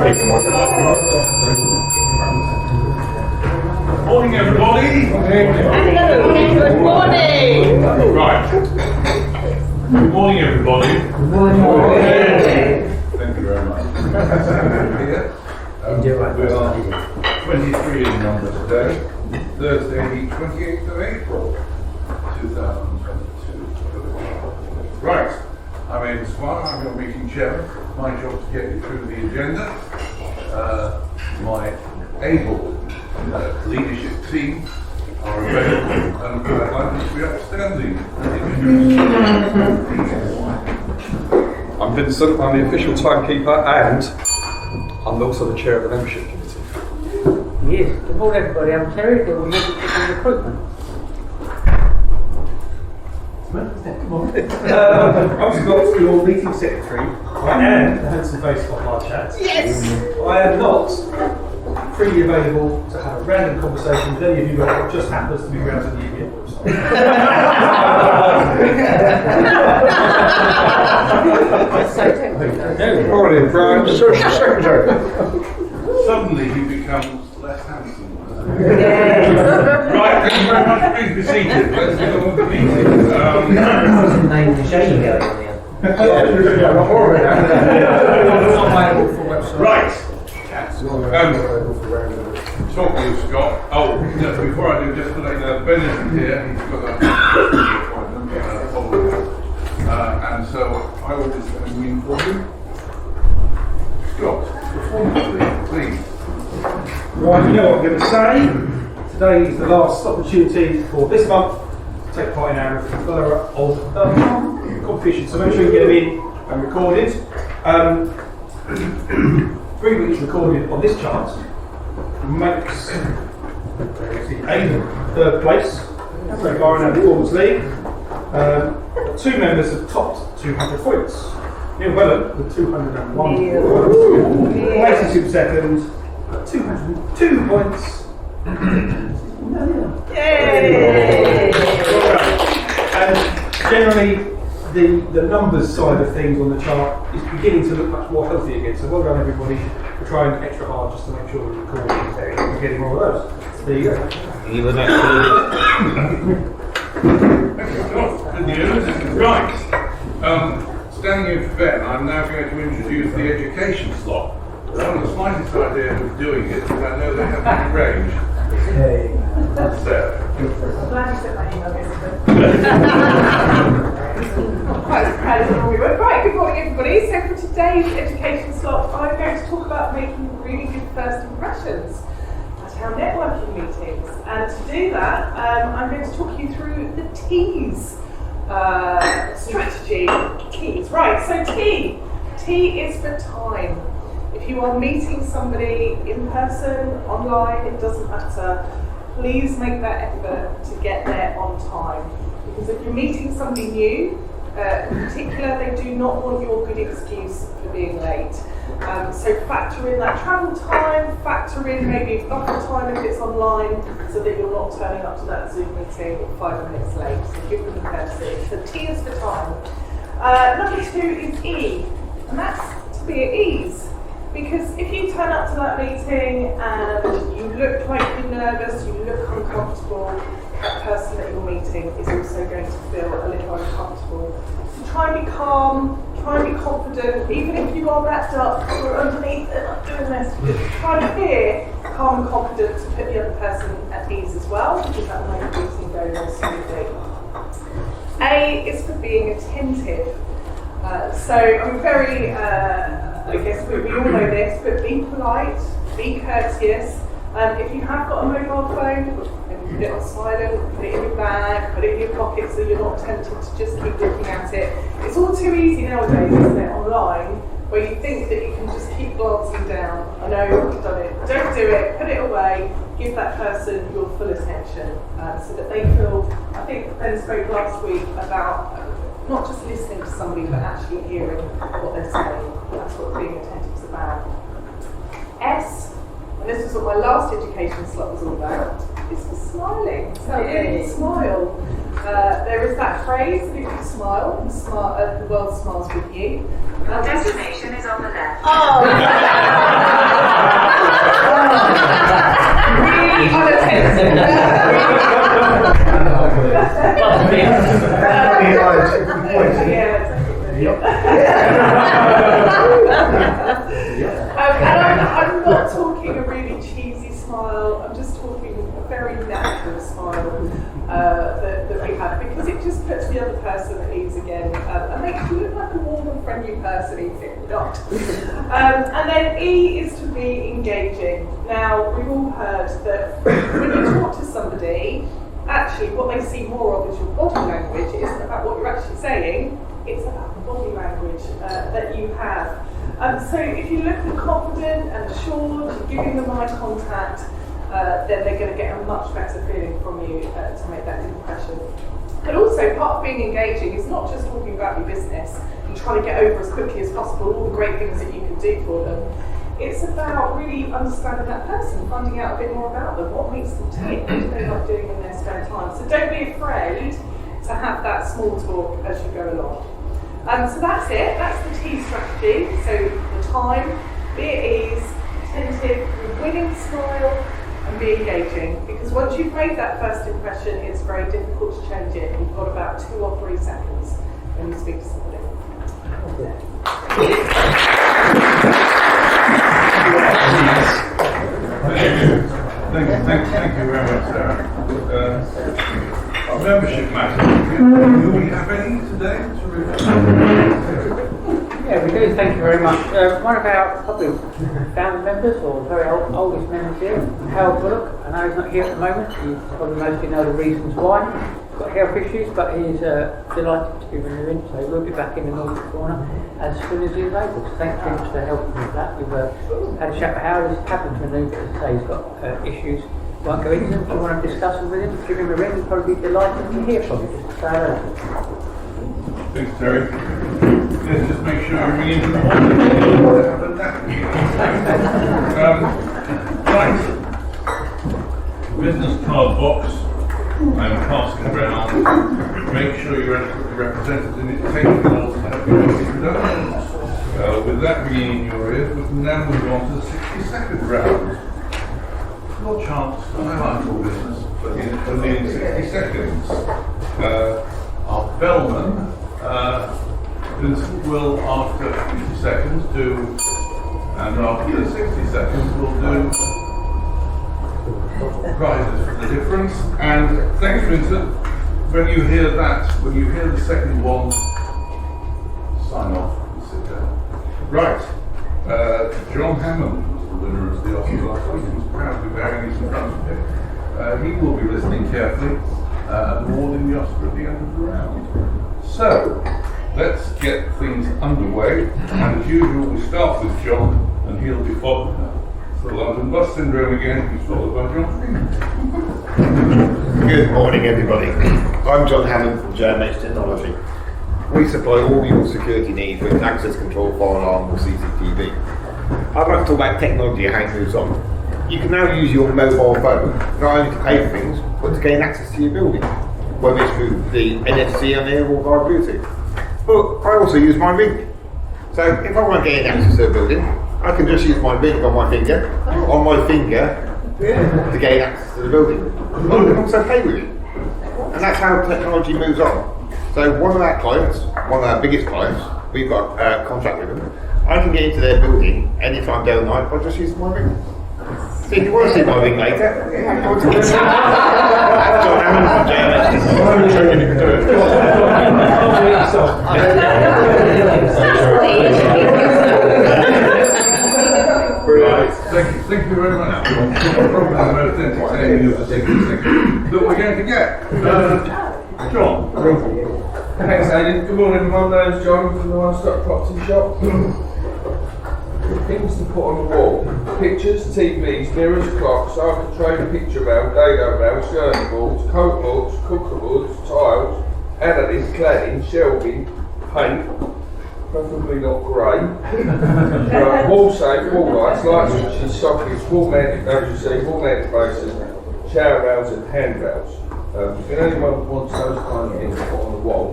Morning, everybody. Good morning. Right. Good morning, everybody. Good morning. Thank you very much. We are 23 in number today, Thursday, the 28th of April, 2022. Right. I'm Ian Squire, I'm your meeting chairman. My job to get you through the agenda. My able leadership team are available and quite likely to be upstanding. I'm Vincent, I'm the official timekeeper and I'm also the chair of the membership committee. Yes, good morning everybody, I'm Terry, the recruitment. I'm Scott, your meeting secretary. I am the handsome face of our chat. Yes! I am not freely available to have a random conversation with any of you that just happens to be browsing the UBM website. Morning, Brian, social secretary. Suddenly he becomes less handsome. Yeah. Right, thank you very much. Please be seated. Let's get on with the meeting. Right. Talking of Scott. Oh, no, before I do, just to let you know, Ben isn't here. He's got a appointment, and so I will just go in for him. Scott, performance please. Right, you know what I'm going to say. Today is the last opportunity for this month to take part in our further of competition. So make sure you get them in and recorded. 3 weeks recorded on this chart makes the aim third place so far in our performance league. 2 members have topped 200 points. Neil Wellen with 201 points. Placing second, 202 points. Yay! And generally, the numbers side of things on the chart is beginning to look much more healthy again. So well done everybody for trying extra hard just to make sure we're recording and getting more of those. There you go. Good news. Right. Standing in for Ben, I'm now going to introduce the education slot. I haven't the slightest idea who's doing it, but I know they have been arranged. So. I'm glad you sent that email yesterday. I'm quite as proud as we were. Right, good morning everybody. So for today's education slot, I'm going to talk about making really good first impressions at our networking meetings. And to do that, I'm going to talk you through the T's strategy. T's, right, so T. T is for time. If you are meeting somebody in person, online, it doesn't matter. Please make that effort to get there on time. Because if you're meeting somebody new, in particular, they do not want your good excuse for being late. So factor in that travel time, factor in maybe buffer time if it's online, so that you're not turning up to that Zoom meeting 5 minutes late. So give them the courtesy. So T is for time. Number 2 is E, and that's to be at ease. Because if you turn up to that meeting and you look like you're nervous, you look uncomfortable, that person that you're meeting is also going to feel a little uncomfortable. So try and be calm, try and be confident, even if you are wrapped up or underneath and not doing this, just try to be calm and confident to put the other person at ease as well, because that will make the meeting go more smoothly. A is for being attentive. So I'm very, I guess we all know this, but be polite, be courteous. If you have got a mobile phone, maybe put it on silent, put it in your bag, put it in your pocket so you're not tempted to just keep looking at it. It's all too easy nowadays, isn't it, online, where you think that you can just keep glancing down. I know you've done it. Don't do it, put it away, give that person your full attention so that they feel, I think Ben spoke last week about not just listening to somebody but actually hearing what they're saying. That's what being attentive is about. S, and this is what my last education slot was all about, is for smiling. So really smile. There is that phrase that if you smile, the world smiles with you. Your destination is on the left. Oh! Really unattended. And I'm not talking a really cheesy smile, I'm just talking a very natural smile that we have, because it just puts the other person at ease again and makes you look like a warm and friendly person, even if you're not. And then E is to be engaging. Now, we've all heard that when you talk to somebody, actually what they see more of is your body language. It isn't about what you're actually saying, it's about the body language that you have. So if you look confident and assured, you're giving them eye contact, then they're going to get a much better feeling from you to make that impression. But also, part of being engaging is not just talking about your business and trying to get over as quickly as possible all the great things that you can do for them. It's about really understanding that person, finding out a bit more about them, what makes them tick, what do they like doing in their spare time. So don't be afraid to have that small talk as you go along. So that's it, that's the T strategy. So the time, be at ease, attentive, with winning smile, and be engaging. Because once you've made that first impression, it's very difficult to change it. You've got about 2 or 3 seconds when you speak to somebody. Thank you very much, Sarah. Our membership matters. Do we have any today? Yeah, we do, thank you very much. One of our probably family members, or very oldest members here, Harold Bullock. I know he's not here at the moment. You probably mostly know the reasons why. He's got health issues, but he's delighted to be renewing, so we'll be back in the Nordic corner as soon as he's able. So thank you for helping with that. We've had a chat with Harold. He's happened to renew, but as I say, he's got issues. Won't go into them. If you want to discuss them with him, give him a ring. He'll probably be delighted to hear from you. Just to say hello. Thanks, Terry. Let's just make sure you ring into the morning. Right. Business card box. I'm passing around. Make sure you're adequately represented in it. Take calls and have your introductions. With that ringing in your ears, we can now move on to the 60-second round. Your chance to highlight your business, but only in 60 seconds. Our bellman will, after 50 seconds, do, and after 60 seconds, will do prizes for the difference. And thanks, Vincent. When you hear that, when you hear the second one, sign off and sit down. Right. John Hammond was the winner of the Oscar last week. He was proudly bearing this in front of him. He will be listening carefully and awarding the Oscar at the end of the round. So, let's get things underway. And as usual, we start with John, and he'll be followed. It's the London bus syndrome again. He's followed by John Freeman. Good morning, everybody. I'm John Hammond from JMH Technology. We supply all your security needs with access control, fire alarm or CCTV. I'd like to talk about technology and how it moves on. You can now use your mobile phone not only to pay for things, but to gain access to your building, whether it's through the NFC on there or via Bluetooth. But I also use my ring. So if I want to gain access to a building, I can just use my ring on my finger, to gain access to the building. But I can also pay with it. And that's how technology moves on. So one of our clients, one of our biggest clients, we've got a contract with them. I can get into their building anytime day or night by just using my ring. So if you want to see my ring later, go to the John Hammond Thank you very much. Probably the most entertaining of the 60 seconds that we're going to get. John. Thanks, Aidan. Good morning, my name's John from the One Stop Property Shop. Things to put on the wall: pictures, TVs, mirrors, clocks, architrave, picture mail, dado mail, skirting boards, coat books, cooker tiles, analysts, cladding, shelving, paint, preferably not grey, wall safe, wall lights, light switches, sockets, wall mounted, as you see, wall mounted bases, shower rails and handrails. If anyone wants those kind of things put on the wall,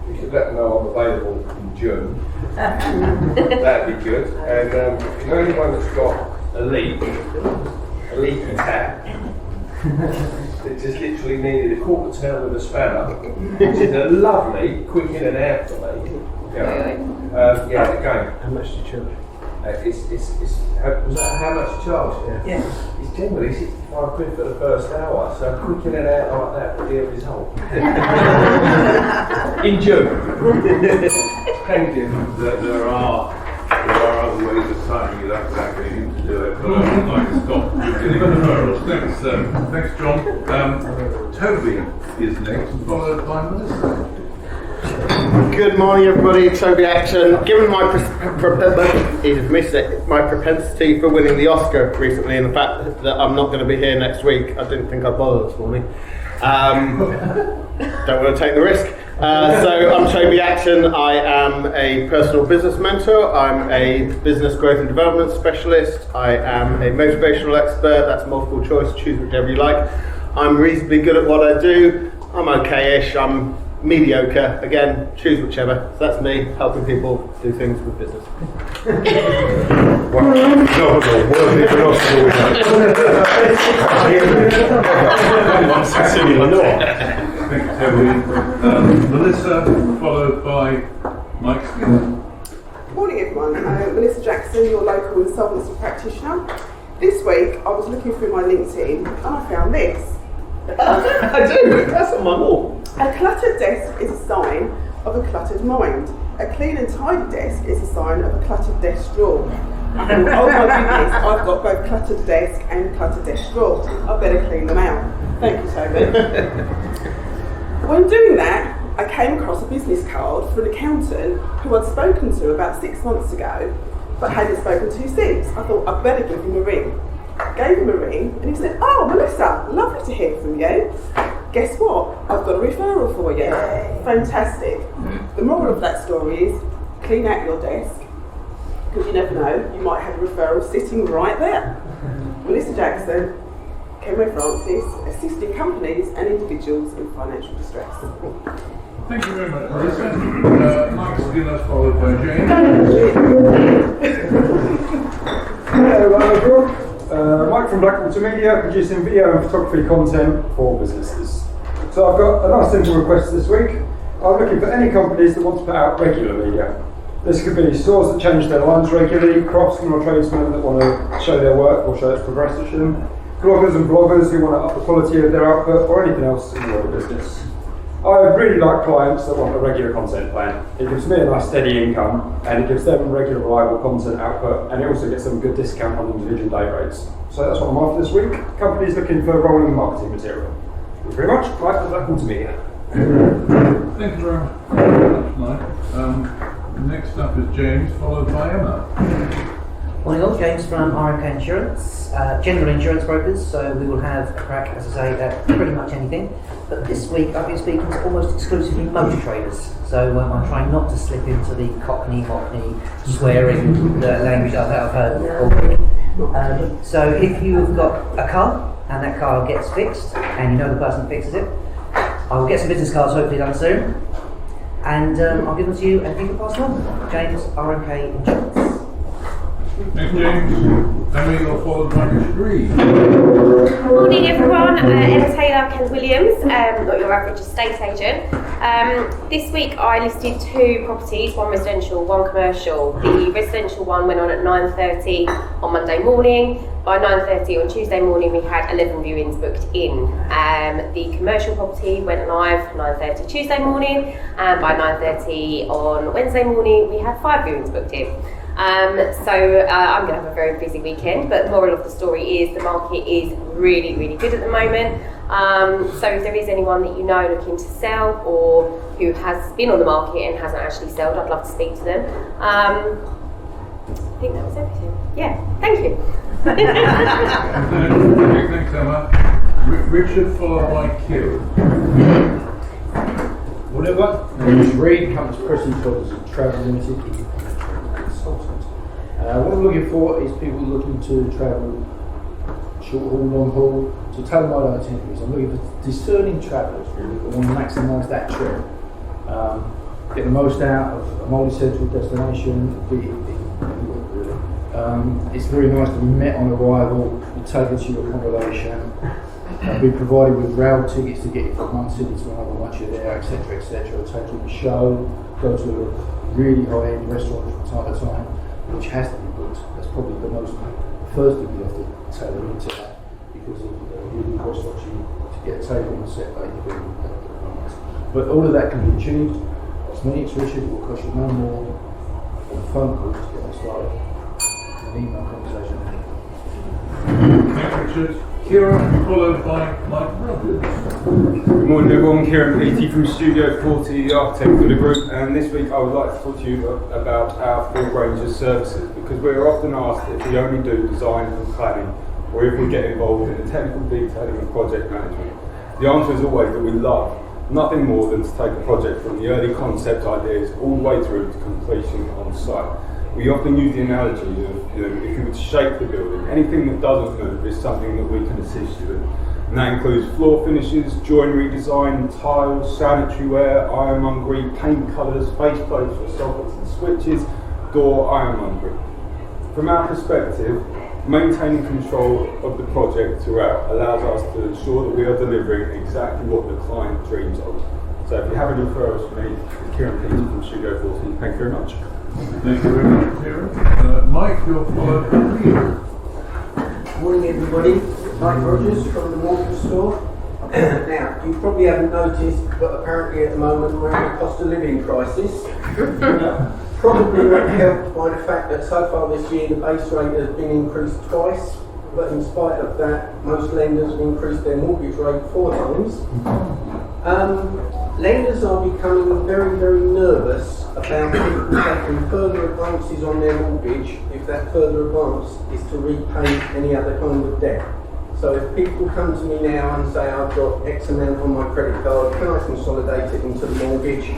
you could let them know I'm available in June, that'd be good. And you know anyone that's got a leaky tap, it just literally needed a quarter turn with a spanner, which is a lovely quick in and out for me. Yeah, again. How much do you charge? Was that how much you charge? Yeah. It's generally 65 quid for the first hour, so quick in and out like that will be a result. In June. Thank you. There are other ways of signing it up that we need to do it, but I'd like to stop getting referrals. Thanks, John. Toby is next, followed by Melissa. Good morning, everybody. Toby Action. Given my propensity for winning the Oscar recently, and the fact that I'm not going to be here next week, I didn't think I'd bother this morning. Don't want to take the risk. So I'm Toby Action. I am a personal business mentor. I'm a business growth and development specialist. I am a motivational expert. That's multiple choice. Choose whichever you like. I'm reasonably good at what I do. I'm okay-ish. I'm mediocre. Again, choose whichever. So that's me helping people do things with business. Thank you, Toby. Melissa, followed by Mike Skinner. Morning everyone, Melissa Jackson, your local insolvency practitioner. This week I was looking through my LinkedIn and I found this. I do, that's on my wall. A cluttered desk is a sign of a cluttered mind. A clean and tidy desk is a sign of a cluttered desk drawer. Oh my goodness, I've got both cluttered desk and cluttered desk drawer. I better clean them out. Thank you, Toby. When doing that, I came across a business card for an accountant who I'd spoken to about 6 months ago, but hadn't spoken to since. I thought I'd better give him a ring. Gave him a ring, and he said, "Oh, Melissa, lovely to hear from you. Guess what? I've got a referral for you." Yay. Fantastic. The moral of that story is clean out your desk, because you never know, you might have a referral sitting right there. Melissa Jackson, Kenway Francis, assisting companies and individuals in financial distress. Thank you very much, Melissa. Mike Skinner, followed by James. Hello everyone. Mike from Black Water Media, producing video and photography content for businesses. So I've got a nice simple request this week. I'm looking for any companies that want to put out regular media. This could be stores that change their lines regularly, craftsmen or tradesmen that want to show their work or show its progression, bloggers and bloggers who want to up the quality of their output, or anything else in the world of business. I really like clients that want a regular content plan. It gives me a nice steady income, and it gives them regular reliable content output, and it also gets them a good discount on individual day rates. So that's what I'm after this week. Companies looking for rolling marketing material. Thank you very much. Mike from Black Water Media. Thank you very much, Mike. Next up is James, followed by Emma. Morning all, James from RMK Insurance, general insurance brokers, so we will have a crack, as I say, at pretty much anything. But this week I've been speaking to almost exclusively motor traders, so I'm trying not to slip into the cockney, swearing language that I've heard already. So if you've got a car, and that car gets fixed, and you know the person that fixes it, I will get some business cards hopefully done soon, and I'll give them to you and you can pass them on. James, RMK Insurance. Thanks, James. Emma, you're followed by Reed. Morning everyone, Emma Taylor, Ken Williams, not your average estate agent. This week I listed 2 properties, one residential, one commercial. The residential one went on at 9:30 on Monday morning. By 9:30 on Tuesday morning we had 11 viewings booked in. The commercial property went live 9:30 Tuesday morning, and by 9:30 on Wednesday morning we had 5 viewings booked in. I'm going to have a very busy weekend, but the moral of the story is the market is really, really good at the moment. So if there is anyone that you know looking to sell or who has been on the market and hasn't actually sold, I'd love to speak to them. I think that was everything. Yeah, thank you. Thanks, Emma. Richard, followed by Kieran. Whatever. My name is Reed, comes Preston Tours Travel Limited. What I'm looking for is people looking to travel short haul, long haul, to tailor-made itineraries. I'm looking for discerning travellers really that want to maximise that trip. get the most out of a multi-central destination. It's very nice to be met on arrival, be taken to your accommodation, be provided with rail tickets to get you from one city to another once you're there, etc., etc. Take you to a show, go to a really high-end restaurant from time to time, which has to be booked. That's probably the first thing you have to tailor into that, because of really restaurants to get a table on the set that you've been. But all of that can be achieved. It's me, it's Richard. It will cost you no more than a phone call to get them started. An email conversation. Thanks, Richard. Kieran, followed by Mike Rogers. Good morning everyone, Kieran Peaty from Studio 40, the architect for the group, and this week I would like to talk to you about our full range of services, because we're often asked if we only do design and planning, or if we get involved in the technical detailing and project management. The answer is always that we love nothing more than to take a project from the early concept ideas all the way through to completion on site. We often use the analogy of, if you would shape the building, anything that doesn't move is something that we can assist you with. And that includes floor finishes, joinery design, tiles, sanitary ware, ironmongery, paint colours, faceplates for sockets and switches, door ironmongery. From our perspective, maintaining control of the project throughout allows us to ensure that we are delivering exactly what the client dreams of. So if you have any referrals for me, it's Kieran Peaty from Studio 40. Thank you very much. Thank you very much, Kieran. Mike, you're followed by Leo. Morning everybody, Mike Rogers from the Mortgage Store. Now, you probably haven't noticed, but apparently at the moment we're in a cost of living crisis. Probably not helped by the fact that so far this year the base rate has been increased twice, but in spite of that, most lenders have increased their mortgage rate 4 times. Lenders are becoming very, very nervous about people taking further advances on their mortgage if that further advance is to repay any other kind of debt. So if people come to me now and say, I've got X amount on my credit card, can I consolidate it into the mortgage?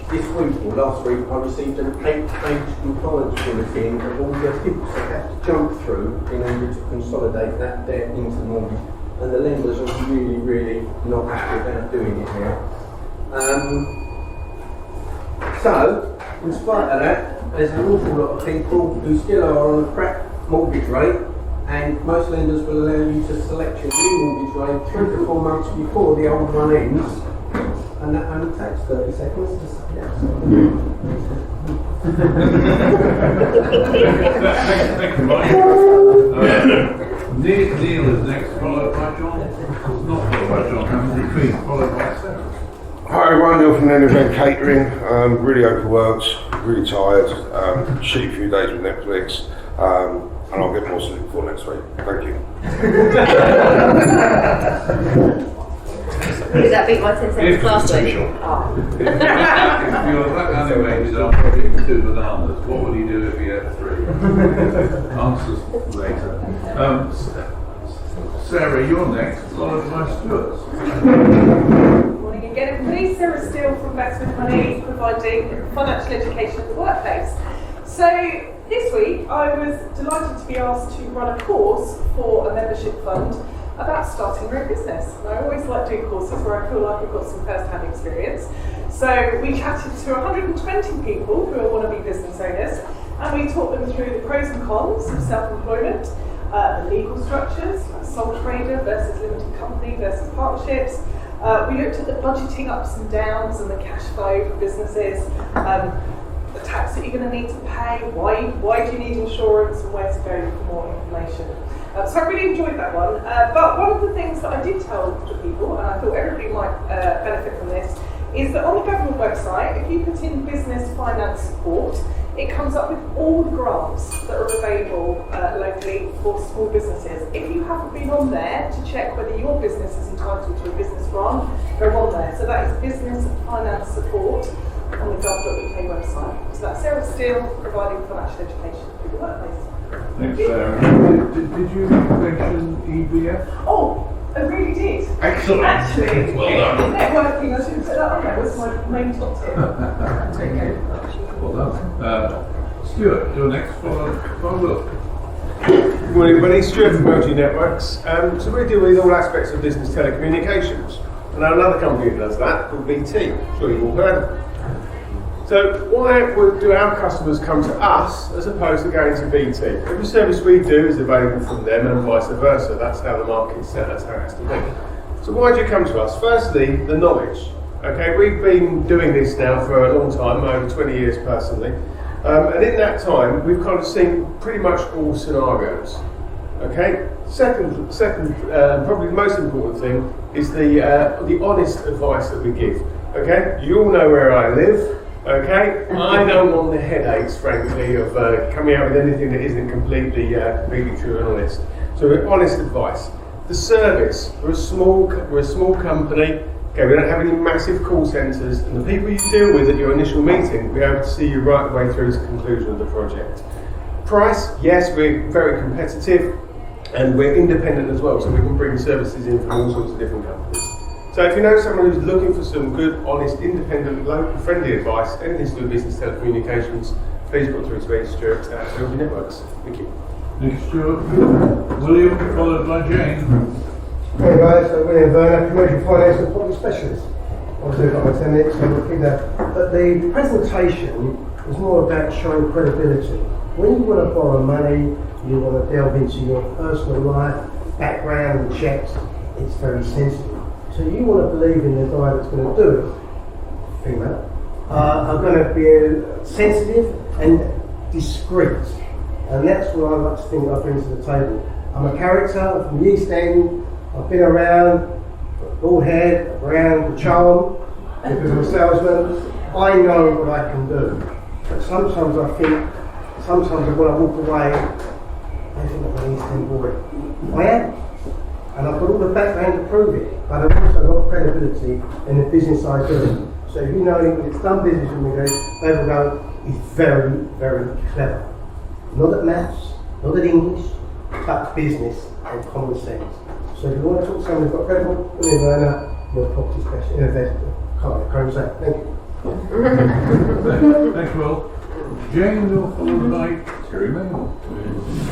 This week or last week I received an 8-page compliance bulletin of all the hoops I have to jump through in order to consolidate that debt into the mortgage. And the lenders are really, really not happy about doing it now. So, in spite of that, there's an awful lot of people who still are on a crap mortgage rate, and most lenders will allow you to select your new mortgage rate 3 to 4 months before the old one ends, and that only takes 30 seconds to suck it out. Thank you, Mike. Neil is next, followed by John. Not followed by John Hammond, Queen, followed by Sarah. Hi everyone, Neil from Nenevent Catering. Really overworked, really tired. Shitty few days with Netflix, and I'll get more sleep for next week. Thank you. Did that beat my 10 seconds last week? If you're that animated after eating 2 bananas, what would you do if you had 3? Answers later. Sarah, you're next, followed by Stuart. Morning again, everybody. Sarah Steele from Backs with Money, providing financial education in the workplace. So this week I was delighted to be asked to run a course for a membership fund about starting your own business. And I always like doing courses where I feel like I've got some first-hand experience. So we chatted to 120 people who are wannabe business owners, and we taught them through the pros and cons of self-employment, the legal structures, like sole trader versus limited company versus partnerships. We looked at the budgeting ups and downs and the cash flow for businesses, the tax that you're going to need to pay, why do you need insurance, and where to go for more information. So I really enjoyed that one. But one of the things that I did tell the people, and I thought everybody might benefit from this, is that on the government website, if you put in business finance support, it comes up with all the grants that are available locally for small businesses. If you haven't been on there to check whether your business is entitled to a business grant, go on there. So that is business finance support on the gov.uk website. So that's Sarah Steele providing financial education through the workplace. Thanks, Sarah. Did you mention EBF? Oh, I really did. Excellent. Actually, Well done. networking, I should have put that on there, was my main top tip. Take care. Well done. Stuart, you're next, followed by Will. Good morning everybody, Stuart from Multi Networks. So we deal with all aspects of business telecommunications. And another company that does that called BT. I'm sure you've all heard of them. So why do our customers come to us as opposed to going to BT? Every service we do is available from them and vice versa. That's how the market's set, that's how it has to be. So why do you come to us? Firstly, the knowledge. Okay, we've been doing this now for a long time, over 20 years personally. And in that time, we've kind of seen pretty much all scenarios. Okay. Second, probably the most important thing is the honest advice that we give. Okay. You all know where I live. Okay. I don't want the headaches, frankly, of coming out with anything that isn't completely true and honest. So we're honest advice. The service. We're a small company. Okay, we don't have any massive call centres, and the people you deal with at your initial meeting will be able to see you right the way through to the conclusion of the project. Price, yes, we're very competitive, and we're independent as well, so we can bring services in from all sorts of different companies. So if you know someone who's looking for some good, honest, independent, local, friendly advice, anything to do with business telecommunications, please put through to Stuart at Building Networks. Thank you. Thanks, Stuart. William, followed by Jane. Hey guys, I'm William Werner, Commercial Finance and Property Specialist. Obviously I've got my 10 minutes, so we'll keep that. But the presentation is more about showing credibility. When you want to borrow money, you want to delve into your personal life, background and checks, it's very sensitive. So you want to believe in the guy that's going to do it, female, are going to be sensitive and discreet. And that's what I like to think I bring to the table. I'm a character, I'm from the East End. I've been around, bald head, around the charm, because I'm a salesman. I know what I can do. But sometimes I want to walk away, I think I'm an East End boy. I am. And I've got all the background to prove it. But I've also got credibility in the business I do. So if you know anyone that's done business with me, they will go, he's very, very clever. Not at maths, not at English, but business and common sense. So if you want to talk to someone who's got credible, William Werner, you're a property specialist, investor. Can't say. Thank you. Thanks, Will. Jane, you're followed by Terry Maynard.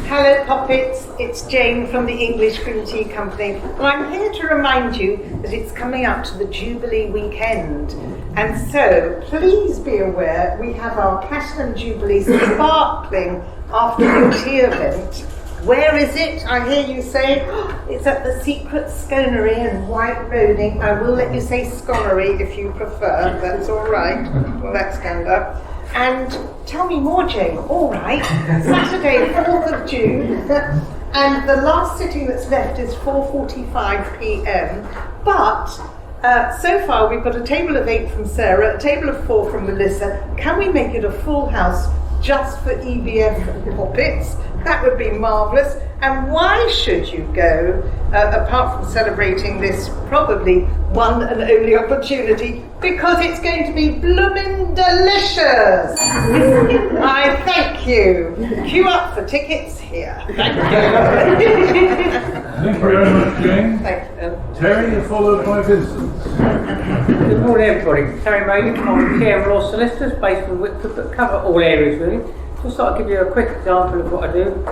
Hello, Poppets. It's Jane from the English Green Tea Company. And I'm here to remind you that it's coming up to the Jubilee weekend. And so, please be aware, we have our Platinum Jubilee sparkling afternoon tea event. Where is it? I hear you say it's at the Secret Sconery in White Roding. I will let you say Sconery if you prefer. That's all right. Well, that's stand up. And tell me more, Jane. All right. Saturday, 4th of June. And the last sitting that's left is 4:45 p.m. But so far we've got a table of 8 from Sarah, a table of 4 from Melissa. Can we make it a full house just for EBF Poppets? That would be marvellous. And why should you go, apart from celebrating this probably one and only opportunity, because it's going to be bloomin' delicious. I thank you. Queue up for tickets here. Thank you. Thank you very much, Jane. Thank you. Terry, you're followed by Vincent. Good morning, everybody. Terry Magan, I'm PM Law Solicitors based in Whitford, but cover all areas really. Just thought I'd give you a quick example of what I do.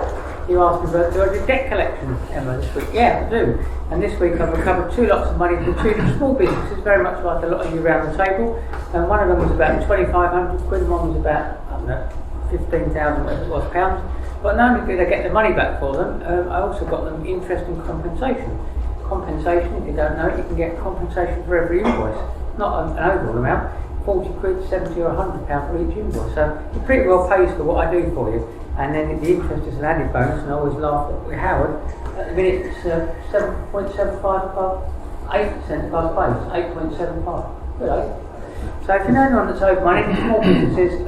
You asked me about, do I do debt collection, Emma, this week? Yeah, I do. And this week I've recovered 2 lots of money from 2 small businesses, very much like a lot of you around the table. And one of them was about 2,500 quid, and one was about, I don't know, 15,000, whatever it was, pounds. But not only did I get the money back for them, I also got them interest and compensation. Compensation, if you don't know it, you can get compensation for every invoice, not an overall amount. 40 quid, 70 or £100 for each invoice. So it pretty well pays for what I do for you. And then the interest is an added bonus, and I always laugh at Howard. At the minute it's 7.75 above, 8% above base, 8.75. Good, eh? So if you know anyone that's owed money, small businesses,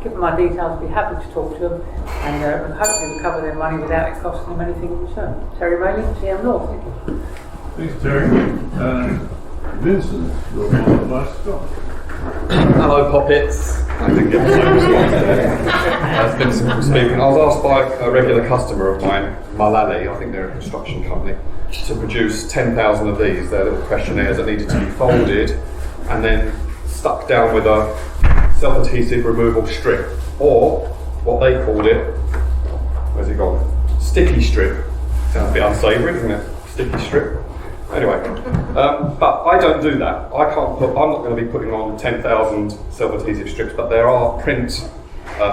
give them my details, I'll be happy to talk to them, and hopefully recover their money without it costing them anything in return. Terry Maley, CM Law, thank you. Thanks, Terry. Vincent, you're followed by Scott. Hello, Poppets. I didn't get the same response there. Vincent speaking. I was asked by a regular customer of mine, Malali, I think they're a construction company, to produce 10,000 of these. They're little questionnaires that needed to be folded and then stuck down with a self-adhesive removal strip, or what they called it, where's it gone? Sticky strip. Sounds a bit unsavoury, doesn't it? Sticky strip. Anyway, but I don't do that. I'm not going to be putting on 10,000 self-adhesive strips, but there are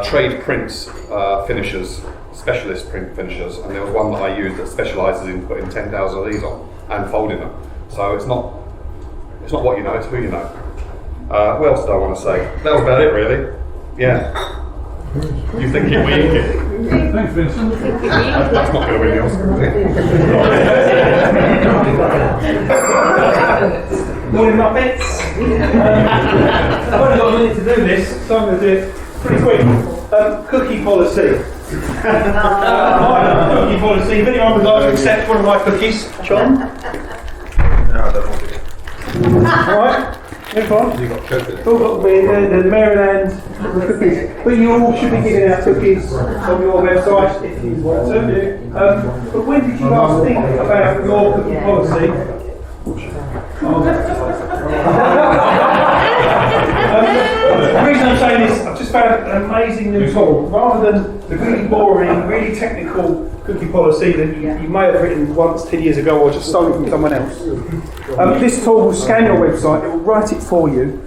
trade print finishers, specialist print finishers, and there was one that I used that specialises in putting 10,000 of these on and folding them. So it's not what you know, it's who you know. What else did I want to say? That was about it, really. Yeah. You think it will? Thanks, Vincent. That's not going to win the Oscar, is it? Morning, Muppets. I've only got a minute to do this, so I'm going to do it pretty quick. Cookie policy. Cookie policy. If anyone would like to accept one of my cookies, John? No, I don't want it. Alright, move on. You got cookies. All got to be the Maryland cookies. But you all should be giving out cookies on your website if you want to. But when did you last think about your cookie policy? The reason I'm saying this, I've just found an amazing new tool. Rather than the really boring, really technical cookie policy that you may have written once 10 years ago or just stolen from someone else. This tool will scan your website, it will write it for you,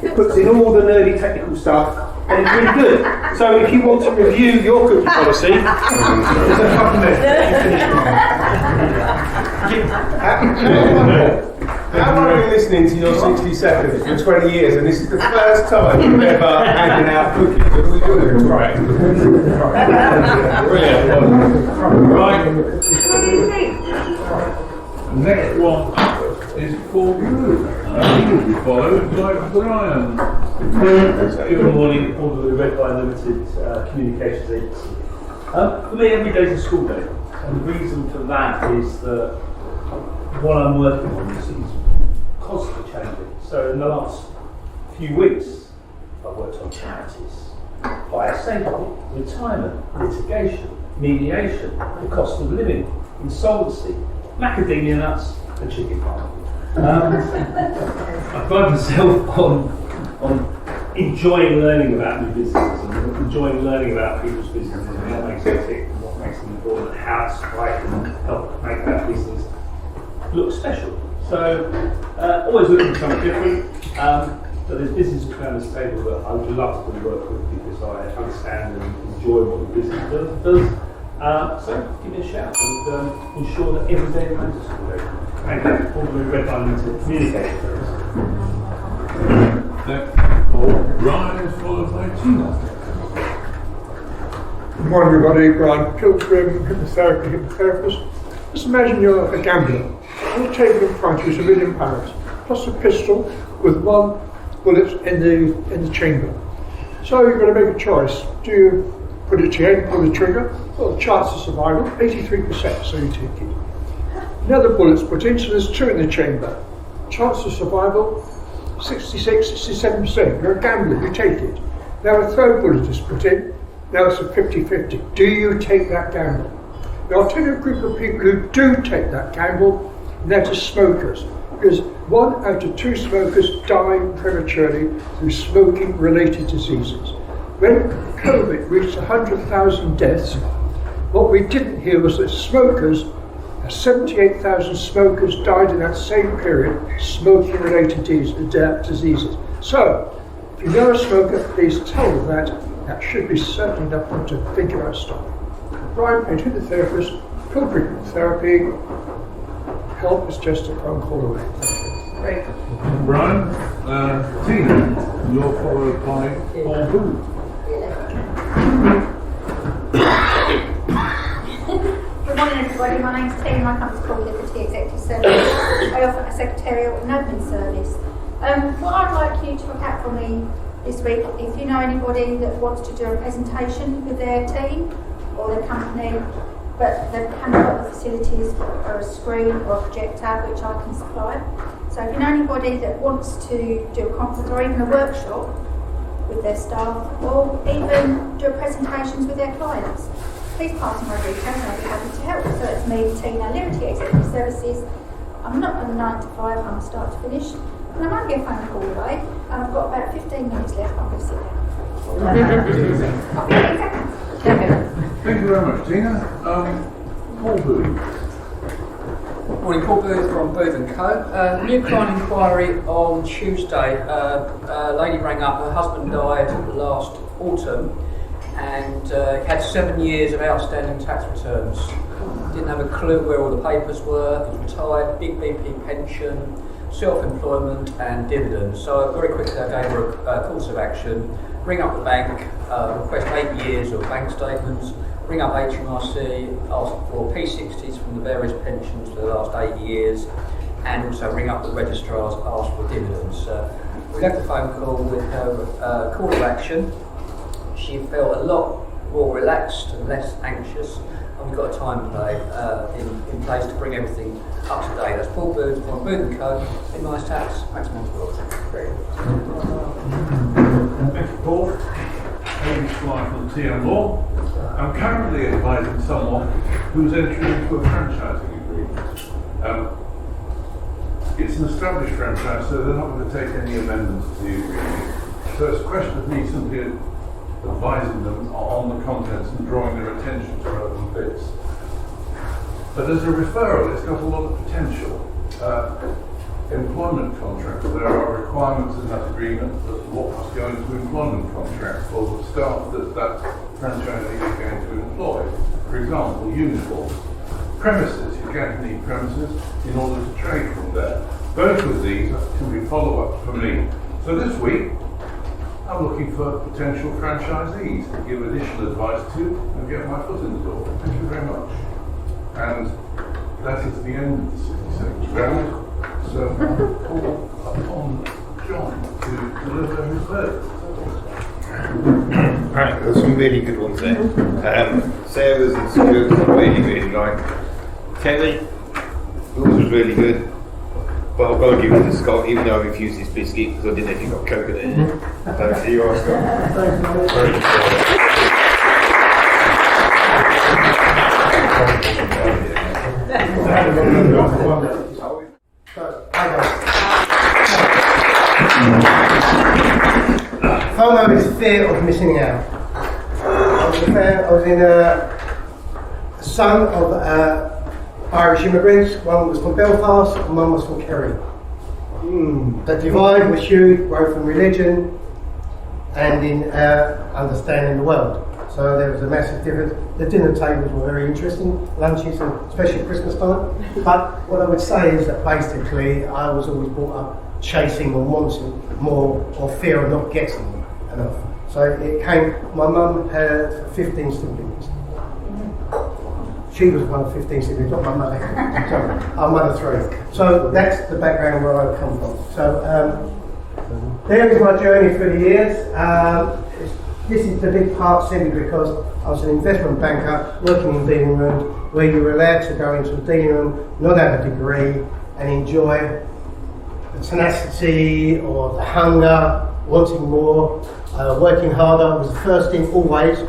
it puts in all the nerdy technical stuff, and it's really good. So if you want to review your cookie policy, there's a fucking How long have you been listening to your 60 seconds for 20 years, and this is the first time you've ever handed out cookies? What are we doing? Right. Brilliant. Right. Next one is called Blue. He will be followed by Brian. Good morning, all of the Red Line Limited Communications Agency. For me, every day is a school day, and the reason for that is that what I'm working on is constantly changing. So in the last few weeks, I've worked on charities, fire safety, retirement, litigation, mediation, the cost of living, insolvency, macadamia nuts, and chicken farming. I pride myself on enjoying learning about new businesses and enjoying learning about people's businesses and what makes them tick, and what makes them important, and how to strike and help make that business look special. So, always looking for something different. But there's businesses around this table that I would love to work with because I understand and enjoy what the business does. So give me a shout and ensure that every day remains a school day. Thank you. All the Red Line Limited Communication Service. Brian is followed by Tina. Good morning, everybody. Brian Pilgrim, hypnotherapist. Just imagine you're a gambler. On the table in front of you is £1 million, plus a pistol with 1 bullet in the chamber. So you've got to make a choice. Do you put it to your head, pull the trigger? Well, the chance of survival, 83%, so you take it. Another bullet's put in, so there's 2 in the chamber. Chance of survival, 66, 67%. You're a gambler, you take it. Now a third bullet is put in, now it's a 50-50. Do you take that gamble? Now I'll tell you a group of people who do take that gamble, and that is smokers. Because 1 out of 2 smokers die prematurely through smoking-related diseases. When COVID reached 100,000 deaths, what we didn't hear was that 78,000 smokers died in that same period, smoking-related diseases. So, if you know a smoker, please tell them that. That should be certainly enough for them to think about stopping. Brian Payne, hypnotherapist, Pilgrim Therapy. Help is just a phone call away. Great. Brian, Tina, you're followed by Paul Booth. Good morning, everybody. My name's Tina. My company's called Liberty Executive Service. I offer a secretarial and admin service. What I'd like you to look at for me this week, if you know anybody that wants to do a presentation with their team or their company, but they haven't got the facilities for a screen or a projector, which I can supply. So if you know anybody that wants to do a conference or even a workshop with their staff, or even do presentations with their clients, please pass on my details and I'll be happy to help. So it's me, Tina, Liberty Executive Services. I'm not a 9 to 5, I'm a start to finish. And I'm only a phone call away, and I've got about 15 minutes left. I'm going to sit down. Thank you very much, Tina. Paul Booth. Morning, Paul Booth from Booth & Co. New client inquiry on Tuesday. A lady rang up, her husband died last autumn and had 7 years of outstanding tax returns. Didn't have a clue where all the papers were. He was retired, big BP pension, self-employment and dividends. So very quickly I gave her a course of action. Ring up the bank, request 8 years of bank statements, ring up HMRC, ask for P60s from the various pensions for the last 8 years, and also ring up the registrars, ask for dividends. We left the phone call with her call of action. She felt a lot more relaxed and less anxious, and we've got a time in place to bring everything up to date. That's Paul Booth from Booth & Co. Minimise tax, maximum growth. Thank you, Paul. Amy Squire from TM Law. I'm currently advising someone who's entering into a franchising agreement. It's an established franchise, so they're not going to take any amendments to the agreement. So it's a question of me simply advising them on the contents and drawing their attention to relevant bits. But as a referral, it's got a lot of potential. Employment contracts, there are requirements in that agreement that what must go into employment contracts for the staff that franchisee is going to employ. For example, uniforms. Premises, you're going to need premises in order to trade from there. Both of these can be follow-ups for me. So this week, I'm looking for potential franchisees to give additional advice to and get my foot in the door. Thank you very much. And that is the end of the city secretary. So I'll call upon John to deliver his verdict. Right, there's some really good ones there. Sarah's and Stuart's I really like. Kelly, yours was really good. But I've got to give it to Scott, even though I refused his biscuit because I didn't know if you got coconut in it. Thanks to you, Scott. Very good. FOMO is fear of missing out. I was in a son of Irish immigrants. One was from Belfast and one was from Kerry. The divide was huge, both in religion and in understanding the world. So there was a massive difference. The dinner tables were very interesting, lunches, and especially at Christmas time. But what I would say is that basically I was always brought up chasing or wanting more, or fear of not getting enough. So it came, my mum had 15 siblings. She was one of 15 siblings, not my mother. I'm one of 3. So that's the background where I come from. So there is my journey through the years. This is the big part simply because I was an investment banker working in dealing rooms where you were allowed to go into a dealing room, not have a degree, and enjoy the tenacity or the hunger, wanting more, working harder. Was the first in, always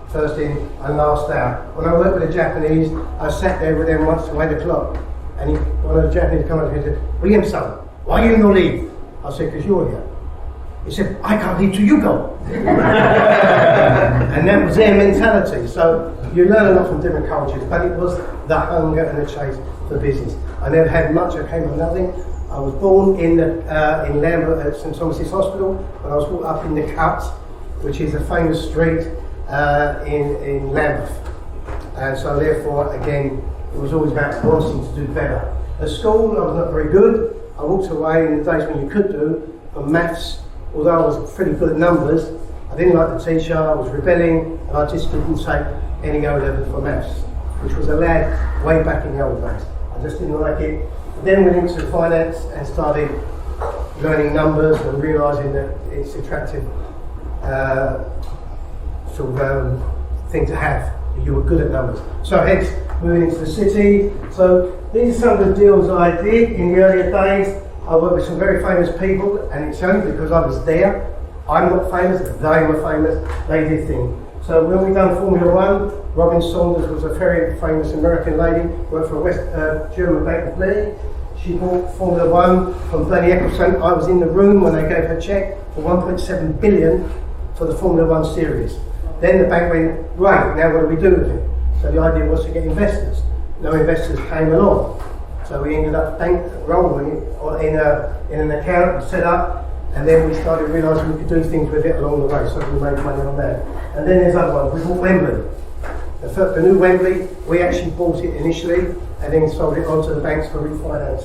first in and last out. When I worked with the Japanese, I sat there with them once to 8 o'clock, and one of the Japanese come up to me and said, "William-san, why you not leave?" I said, "Because you're here." He said, "I can't leave till you go." And that was their mentality. So you learn a lot from different cultures, but it was the hunger and the chase for business. I never had much, I came from nothing. I was born in Lambeth at St Thomas's Hospital, and I was brought up in the Cut, which is a famous street in Lambeth. And so therefore, again, it was always about wanting to do better. At school, I was not very good. I walked away in the days when you could do, from maths, although I was pretty good at numbers. I didn't like the teacher, I was rebelling, and I just didn't take any O-level for maths, which was allowed way back in the old days. I just didn't like it. Then went into finance and started learning numbers and realising that it's an attractive thing to have. You were good at numbers. So hence moving into the city. So these are some of the deals I did in the earlier days. I worked with some very famous people, and it's only because I was there. I'm not famous, they were famous, they did things. So when we done Formula One, Robin Saunders was a very famous American lady, worked for a German bank of Lee. She bought Formula One from Bernie Ecclestone. I was in the room when they gave her cheque for 1.7 billion for the Formula One series. Then the bank went, right, now what do we do with it? So the idea was to get investors. No investors came along. So we ended up rolling it in an account set up, and then we started realising we could do things with it along the way, so we made money on that. And then there's other ones. We bought Wembley. The new Wembley, we actually bought it initially and then sold it on to the banks for refinance.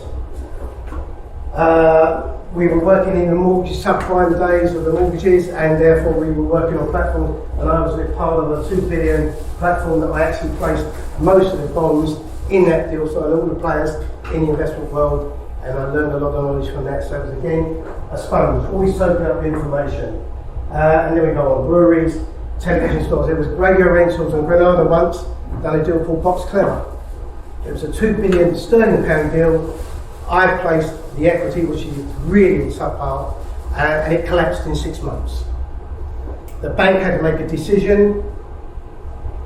We were working in the mortgage subprime days of the mortgages, and therefore we were working on platforms, and I was a part of a 2 billion platform that I actually placed most of the bonds in that deal, so I know all the players in the investment world, and I learned a lot of knowledge from that. So it was again a sponge, always soaking up information. And then we go on breweries, television stores. There was radio rentals in Granada once, done a deal called Box Clever. It was a £2 billion sterling deal. I placed the equity, which is really subpar, and it collapsed in 6 months. The bank had to make a decision.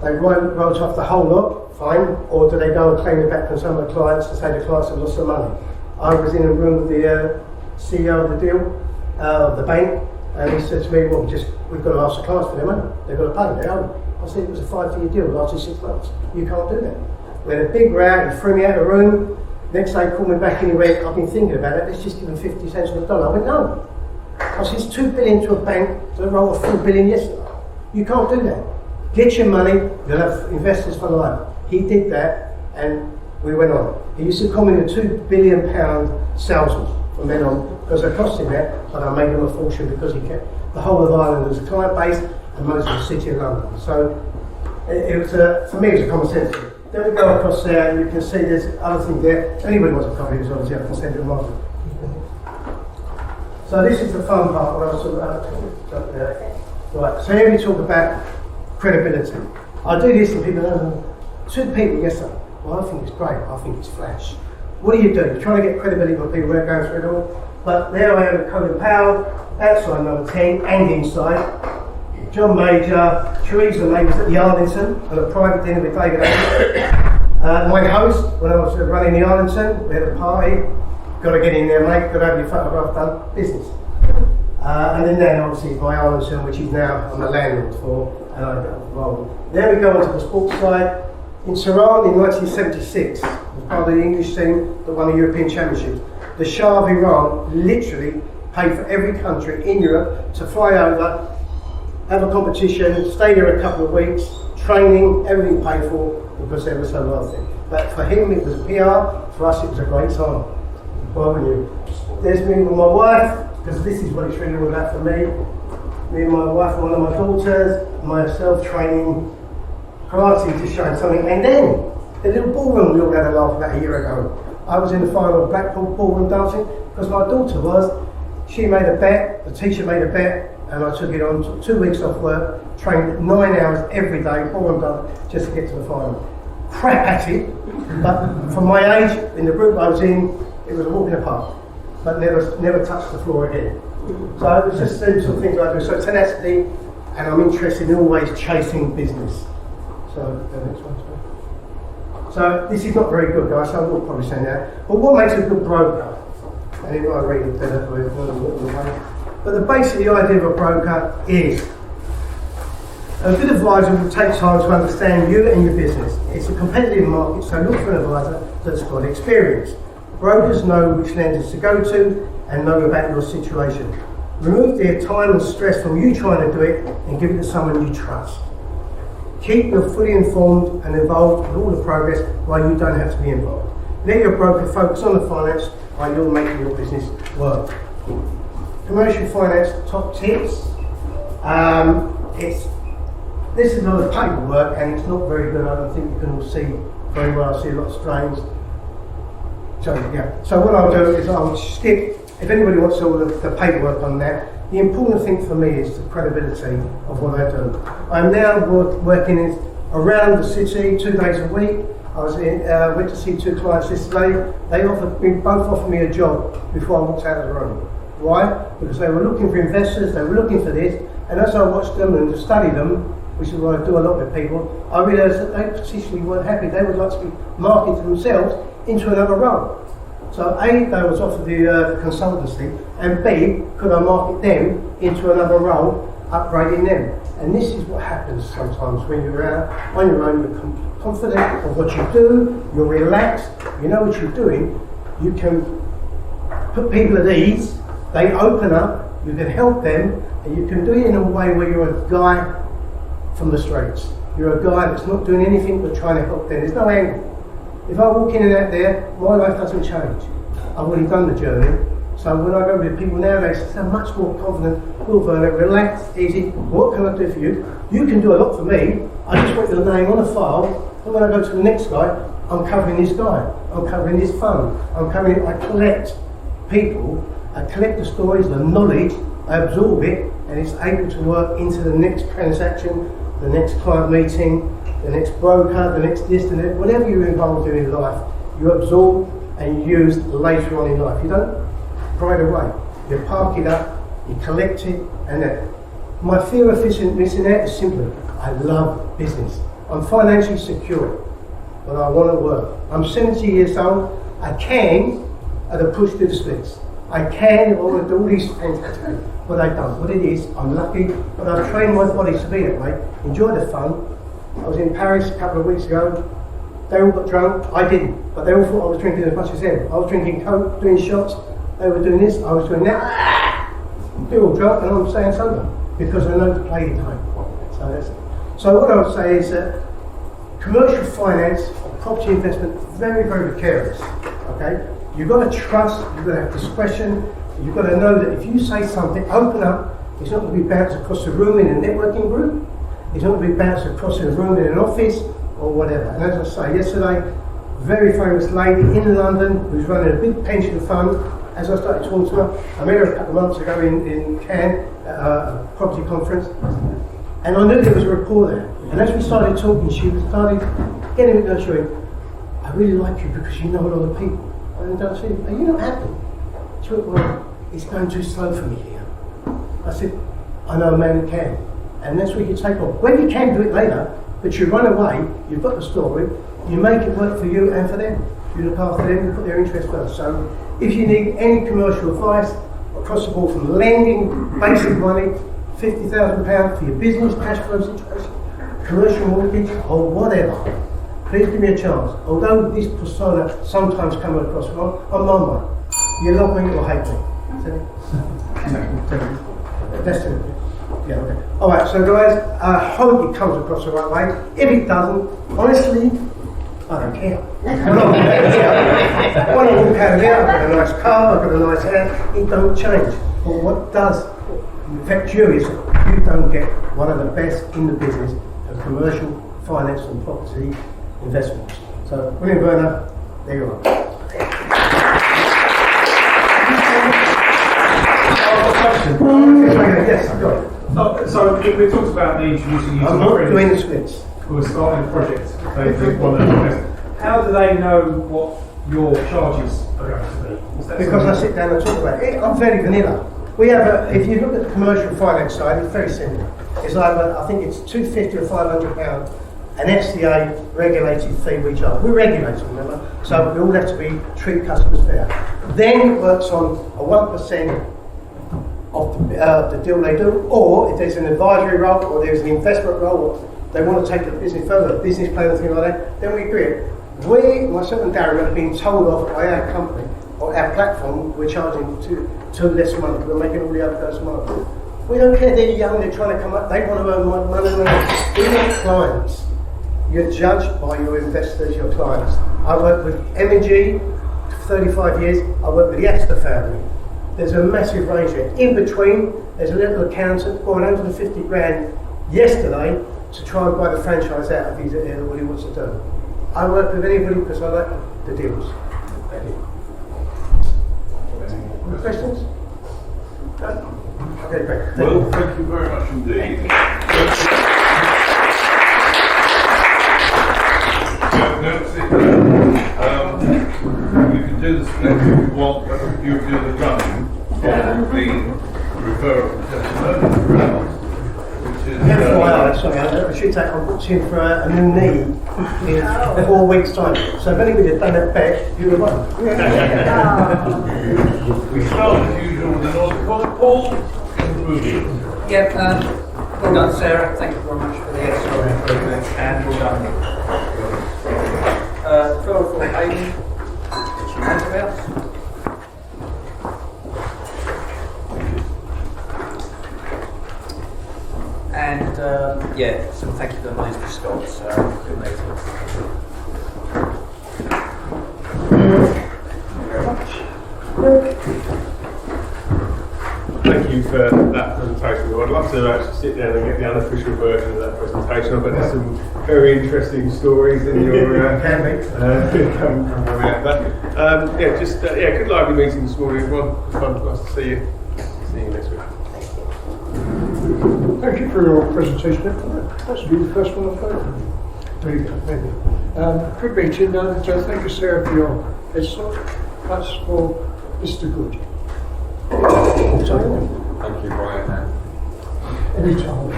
They wrote off the whole lot, fine, or do they go and claim it back from some of the clients and say the clients have lost some money? I was in a room with the CEO of the deal, of the bank, and he said to me, well, we've got to ask the clients for their money. They've got to pay their own. I said, it was a 5-year deal, it lasted 6 months. You can't do that. We had a big row, he threw me out of the room. Next day he called me back and he went, I've been thinking about it, let's just give him 50 cents on the dollar. I went, no. I said, it's 2 billion to a bank, so they wrote a 4 billion yesterday. You can't do that. Get your money, you'll have investors for life. He did that, and we went on. He used to call me the £2 billion salesman from then on, because I cost him that, but I made him a fortune because he kept the whole of Ireland as a client base and most of the city of London. So it was for me, it was a common sense. Then we go across there, and you can see there's other things there. Anybody wants a copy, obviously I can send it along. So this is the fun part where I was talking about. Right, so here we talk about credibility. I do this and people know, 2 people yesterday. Well, I think it's great, I think it's flash. What do? You're trying to get credibility with people who are going through it all. But there I am with Colin Powell, outside number 10 and inside. John Major, Theresa May was at the Arlington on a private dinner with David Adams. My host, when I was running the Arlington, we had a party. Got to get in there, mate, got to have your photograph done, business. And then obviously my Arlington, which is now I'm a landlord for, and I got involved. Then we go on to the sports side. In Tehran in 1976, as part of the English team that won the European Championships, the Shah of Iran literally paid for every country in Europe to fly over, have a competition, stay there a couple of weeks, training, everything paid for because they were so wealthy. But for him it was PR, for us it was a great time. Why wouldn't you? There's me with my wife, because this is what it's really all about for me. Me and my wife and one of my daughters, myself training karate, just showing something. And then the little ballroom we all had a laugh about a year ago. I was in the final of Blackpool ballroom dancing because my daughter she made a bet, the teacher made a bet, and I took it on, took 2 weeks off work, trained 9 hours every day, ballroom dancing, just to get to the final. Crap at it, but for my age, in the group I was in, it was a walk in the park, but never touched the floor again. So it was just those sort of things I do. So tenacity, and I'm interested in always chasing business. So the next one. So this is not very good, guys, so I will probably say that. But what makes a good broker? And if I read it better, but the basic idea of a broker is a good advisor will take time to understand you and your business. It's a competitive market, so look for an advisor that's got experience. Brokers know which lenders to go to and know about your situation. Remove the time and stress from you trying to do it and give it to someone you trust. Keep you fully informed and involved with all the progress while you don't have to be involved. Let your broker focus on the finance while you're making your business work. Commercial finance top tips. This is a lot of paperwork and it's not very good. I don't think you can all see very well. I see a lot of strains. So what I'll do is I'll skip, if anybody wants all the paperwork on that, the important thing for me is the credibility of what I do. I'm now working around the city 2 days a week. I went to see 2 clients yesterday. They both offered me a job before I walked out of the room. Why? Because they were looking for investors, they were looking for this, and as I watched them and studied them, which is what I do a lot with people, I realised that they particularly weren't happy. They would like to be marketing themselves into another role. So A, they was offered the consultancy, and B, could I market them into another role, upgrading them. And this is what happens sometimes when you're out on your own, you're confident of what you do, you're relaxed, you know what you're doing, you can put people at ease, they open up, you can help them, and you can do it in a way where you're a guy from the streets. You're a guy that's not doing anything but trying to help them. There's no angle. If I walk in and out there, my life doesn't change. I've already done the journey. So when I go with people nowadays, they're much more confident. Will Vernon, relax, easy. What can I do for you? You can do a lot for me. I just want your name on a file. And when I go to the next guy, I'm covering this guy. I'm covering this fund. I collect people. I collect the stories, the knowledge. I absorb it, and it's able to work into the next transaction, the next client meeting, the next broker, the next this and that. Whatever you're involved in life, you absorb and use later on in life. You don't pride away. You park it up, you collect it, and that. My fear of missing out is simply, I love business. I'm financially secure, but I want to work. I'm 70 years old. I can, at a push to the splits. I can, I want to do all these fantastic, but I don't. What it is, I'm lucky, but I've trained my body to be that way. Enjoy the fun. I was in Paris a couple of weeks ago. They all got drunk. I didn't, but they all thought I was drinking as much as them. I was drinking coke, doing shots. They were doing this, I was doing that. They're all drunk, and I'm staying sober because I know to play the game. So that's it. So what I would say is that commercial finance or property investment, very, very precarious. Okay, you've got to trust, you've got to have discretion. You've got to know that if you say something, open up. It's not going to be bounced across the room in a networking group. It's not going to be bounced across the room in an office or whatever. And as I say, yesterday, very famous lady in London who's running a big pension fund. As I started talking to her, I met her a couple of months ago in Cannes at a property conference, and I knew there was a rapport there. And as we started talking, she started getting nurturing. I really like you because you know a lot of people. And I said, are you not happy? She went, well, it's going too slow for me here. I said, I know a man who can. And that's where you take off. Well, you can do it later, but you run away, you've got the story, you make it work for you and for them. You look after them, you put their interests first. So if you need any commercial advice across the board, from lending basic money, £50,000 for your business, cash flow situation, commercial mortgage, or whatever, please give me a chance. Although this persona sometimes comes across wrong, I'm not one. You love me or hate me. That's it. Yeah, okay. Alright, so guys, I hope it comes across the right way. If it doesn't, honestly, I don't care. When I walk out of here, I've got a nice car, I've got a nice house, it don't change. But what does affect you is you don't get one of the best in the business of commercial finance and property investments. So, William Werner, there you are. Yes, I've got it. So we talked about the introducing you to I'm not doing the splits. Who are starting a project. How do they know what your charges are going to be? Because I sit down and talk about it. I'm very vanilla. We have if you look at the commercial finance side, it's very simple. It's either, I think it's £250 or £500, an FCA regulated fee we charge. We're regulated, remember? So we all have to treat customers fair. Then it works on a 1% of the deal they do, or if there's an advisory role or there's an investment role, or they want to take the business further, a business plan or thing like that, then we agree it. We, myself and Darren, have been told off by our company or our platform, we're charging too less money, we're making all the other person money. We don't care, they're young, they're trying to come up, they want to earn more money. We're not clients. You're judged by your investors, your clients. I work with M&G for 35 years, I work with the Astor family. There's a massive range there. In between, there's a little accountant bought 150 grand yesterday to try and buy the franchise out of what he wants to do. I work with anybody because I like the deals. Thank you. Any questions? No? Okay, great. Well, thank you very much indeed. Don't sit there. You can do the split if you want, but you do the running for the referral testimonial round, which is... Sorry, I should say I'm booked in for a new knee in 4 weeks' time. So if anybody had done that bet, you would have won. We start as usual with an order call. Paul, Yeah, Well done, Sarah. Thank you very much for the extra improvement, and well done. Referral for Amy. She knows about. And so thank you for the money to Scott. Good meeting. Thank you for that presentation. I'd love to actually sit down and get the unofficial version of that presentation. I bet there's some very interesting stories in your coming out of that. Good lively meeting this morning, everyone. It's fun. Nice to see you. See you next week. Thank you for your presentation. That should be the first one I've heard. Very good, very good. Good meeting, and thank you, Sarah, for your headshot. That's for Mr. Good. Thank you, Brian. Anytime.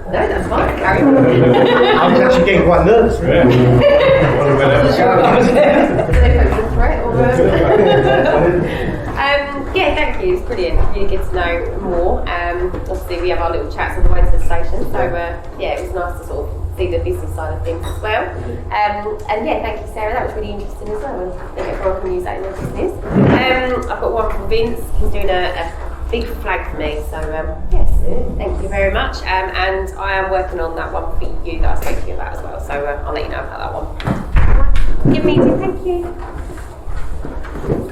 No, that's fine. Carry on. I was actually getting quite nervous. Thank you. It's brilliant. Really good to know more. Obviously, we have our little chats on the way to the station, so it was nice to sort of see the business side of things as well. Thank you, Sarah. That was really interesting as well. And I think everyone can use that in their business. I've got one from Vince. He's doing a big flag for me. So yes, thank you very much. And I am working on that one for you that I spoke to you about as well. So I'll let you know about that one. Good meeting. Thank you.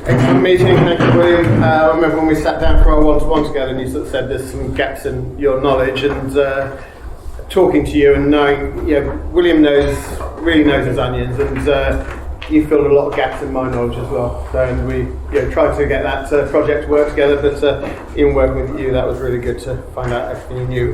Excellent meeting, thank you, William. I remember when we sat down for our one-to-one together and you sort of said there's some gaps in your knowledge, and talking to you and knowing, William really knows his onions, and you filled a lot of gaps in my knowledge as well. So, and we tried to get that project to work together, but in working with you, that was really good to find out everything you knew.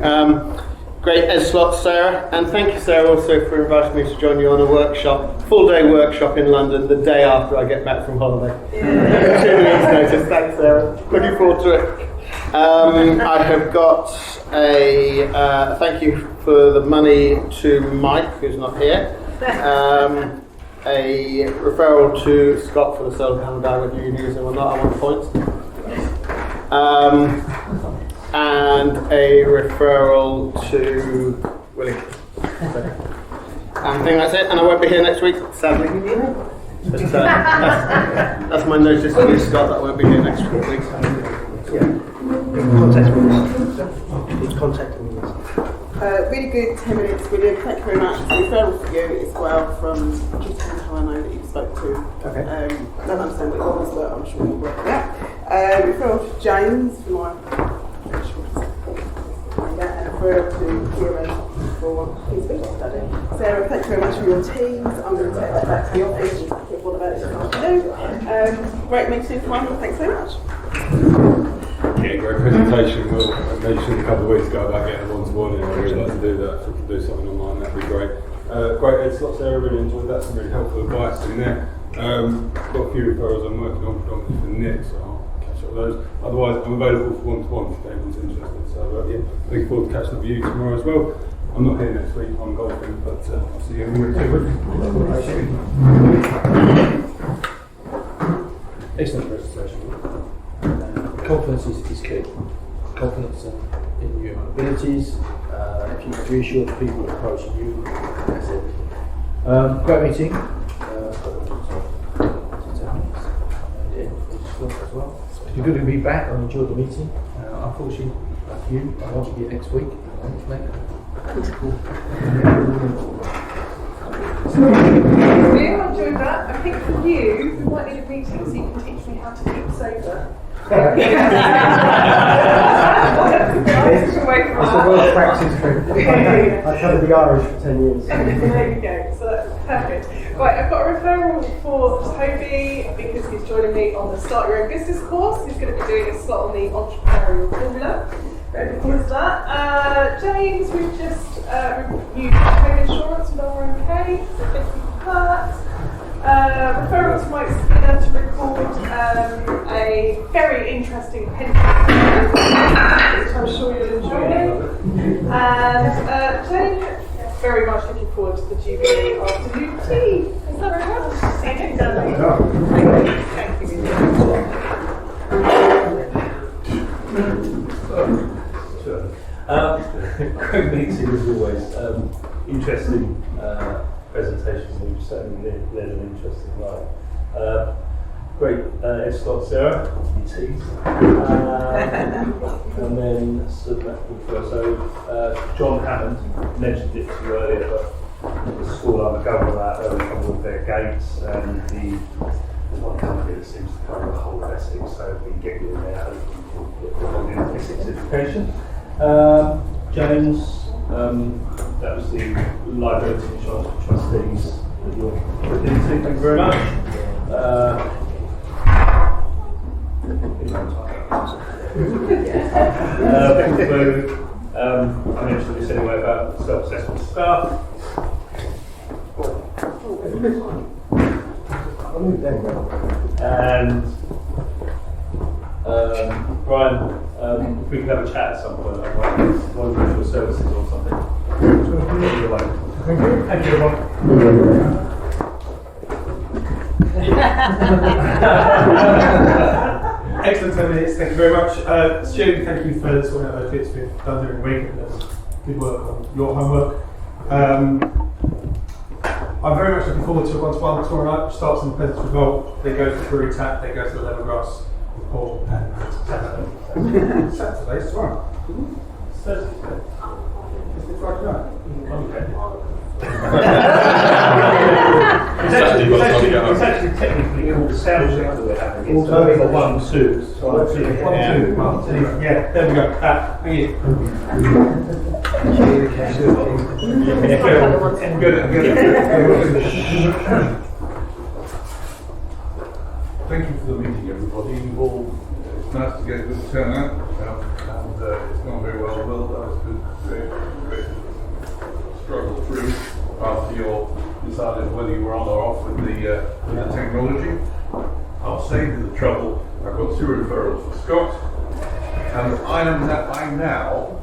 Great Ed slot, Sarah, and thank you, Sarah, also for inviting me to join you on a workshop, full-day workshop in London the day after I get back from holiday. 2 weeks notice. Thanks, Sarah. Looking forward to it. I have got a thank you for the money to Mike, who's not here. A referral to Scott for the solar panel guy, whether you use him or not, I want points. And a referral to Willie. I think that's it, and I won't be here next week, sadly. But, that's my notice to you, Scott, that I won't be here next week. Who's contacting me? Really good 10 minutes, William. Thank you very much. It's a referral for you as well from Kitchen, who I know that you spoke to. Okay. I don't understand what it was, but I'm sure you'll work it out. Referral to James for my and a referral to Kieran for his business study. Sarah, thank you very much for your teams. I'm going to take that back to the office and get all about it this afternoon. Great meeting, everyone. Thanks so much. Yeah, great presentation. Well, I mentioned a couple of weeks ago about getting a one-to-one, and I'd really like to do that. If we could do something online, that'd be great. Great Ed slot, Sarah. Really enjoyed that. Some really helpful advice in there. Got a few referrals I'm working on, predominantly for Nick, so I'll catch up with those. Otherwise, I'm available for one-to-one if anyone's interested. So, looking forward to catching up with you tomorrow as well. I'm not here next week. I'm golfing, but I'll see you in 2 weeks. Excellent presentation. Confidence is key. Confidence in your abilities. If you can reassure the people approaching you, that's it. Great meeting. As well. It's good to be back. I enjoyed the meeting. Unfortunately, like you, I won't be here next week. Really enjoyed that. I think for you, we might need a meeting so you can teach me how to keep sober. That's a well practiced trick. I covered the Irish for 10 years. There you go, so that's perfect. Right, I've got a referral for Toby because he's joining me on the Start Your Own Business course. He's going to be doing a slot on the entrepreneurial formula. Very looking forward to that. James, we've just reviewed home insurance with RMK, so thank you for that. Referral to Mike Skinner to record a very interesting pension, which I'm sure you'll enjoy. And Jane, very much looking forward to the Jubilee afternoon tea. Is that very much? Thank you. Sure. Great meeting as always. Interesting presentation. We've certainly led an interesting life. Great escort, Sarah. You tease. And then so John Hammond mentioned it to you earlier, but the school undercover that they come with their gates and there's one company that seems to cover the whole of Essex, so if we can get you in there, hopefully you can get the Essex education. James, that was the liability insurance for trustees that you're putting into. Thank you very much. I mentioned this anyway about self-assessment staff. And Brian, if we could have a chat at some point about volunteer services or something. Thank you. Thank you, everyone. Excellent 10 minutes, thank you very much. Stu, thank you for sorting out those bits we've done during the week. That's good work on your homework. I'm very much looking forward to one tomorrow night. Starts on the Pleasance Revolt, then goes to Brewery Tap, then goes to the Lemongrass Hall, and Saturday. Saturday's tomorrow. Thursday. Is it Friday night? Okay. It's actually technically all the sound check that we're having. It's only got 1, 2. So 1, 2, 1, 2. Yeah, there we go. Thank you. Good. Thank you for the meeting, everybody. It's nice to get a good turnout, and it's gone very well. Well, that was good. Great struggle through after you decided whether you were on or off with the technology. I'll save you the trouble. I've got 2 referrals for Scott, and I now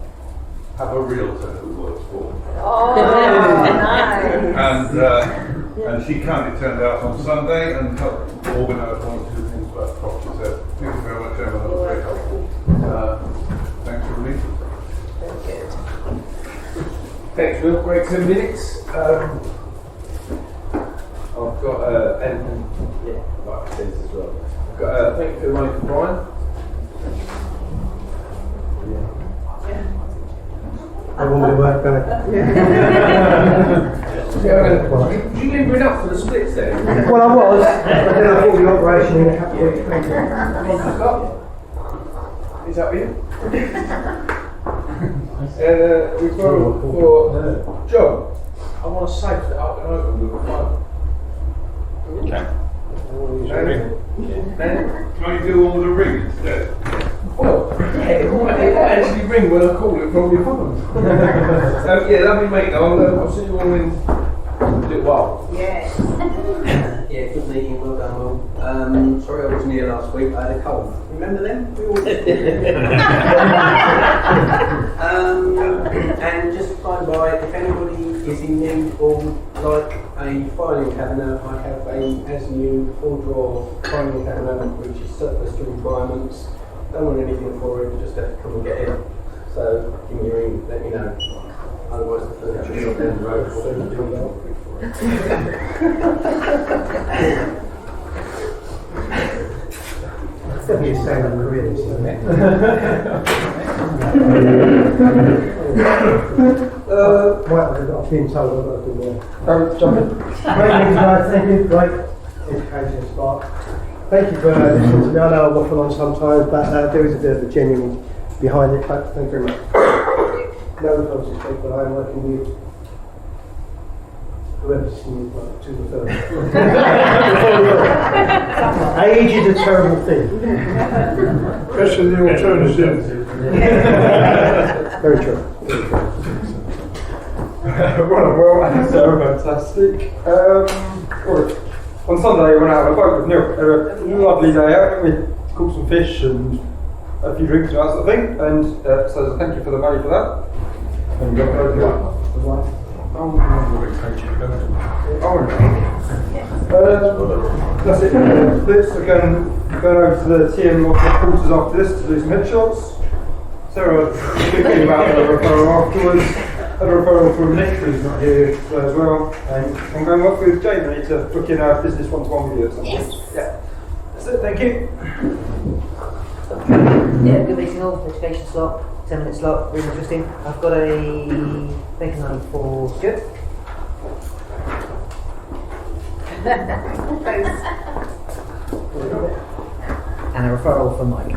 have a realtor who works for me. Oh, nice. And she kindly turned out on Sunday and helped organise 1 or 2 things about property. So thank you very much, Emma. That was very helpful. Thanks for the meeting. Thanks, Will. Great 10 minutes. I've got and yeah, like I said as well. I've got thank you for the money from Brian. I want to work back. Did you limber enough for the splits then? Well, I was, but then I thought the operation in a couple of weeks later. Is that you? Referral for John. I want to safe that up and open with a phone. Okay. Can you do all the ring instead? Well, yeah, it might actually ring when I call it from your phone. Yeah, lovely mate. I'll see you all in a little while. Yes. Yeah, good meeting, well done, Will. Sorry I wasn't here last week, I had a cold. Remember them? We all did. And just by the way, if anybody is in need of like a filing cabinet, I have a as new 4-drawer filing cabinet which is surplus to requirements. Don't want anything for it, just have to come and get it. So give me a ring, let me know. Otherwise the furniture shop down the road will soon be on. It's definitely a stand-up career, isn't it? Well, I've been told I've got to do more. Great news, guys. Thank you. Great education spot. Thank you for listening to me. I know I waffle on sometimes, but there is a bit of a genuine behind it. But thank you very much. No response this week, but I am working with whoever's seen it to the third. Age is a terrible thing. Especially the alternative. Very true. Well, and Sarah, fantastic. On Sunday, we went out on a boat with Neil. Had a lovely day out. We caught some fish and a few drinks and that sort of thing. And so thank you for the money for that. And we got over that's it. We're going over to the TM quarters after this to do some headshots. Sarah, thinking about the referral afterwards. Had a referral from Nick, who's not here today as well. And I'm going off with Jamie to book in our business one-to-one with you at some point. Yes. Yeah. That's it, thank you. Yeah, good meeting all. Education slot, 10-minute slot, really interesting. I've got a bacon note for Stuart. And a referral from Mike.